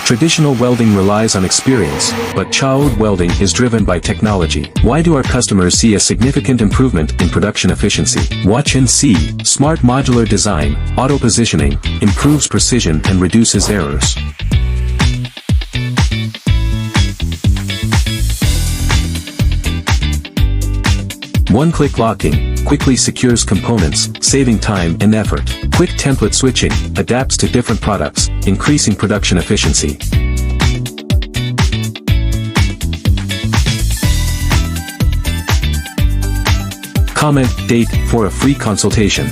Traditional welding relies on experience, but child welding is driven by technology. Why do our customers see a significant improvement in production efficiency? Watch and see. Smart modular design, auto-positioning, improves precision and reduces errors. One-click locking quickly secures components, saving time and effort. Quick template switching adapts to different products, increasing production efficiency. Comment date for a free consultation.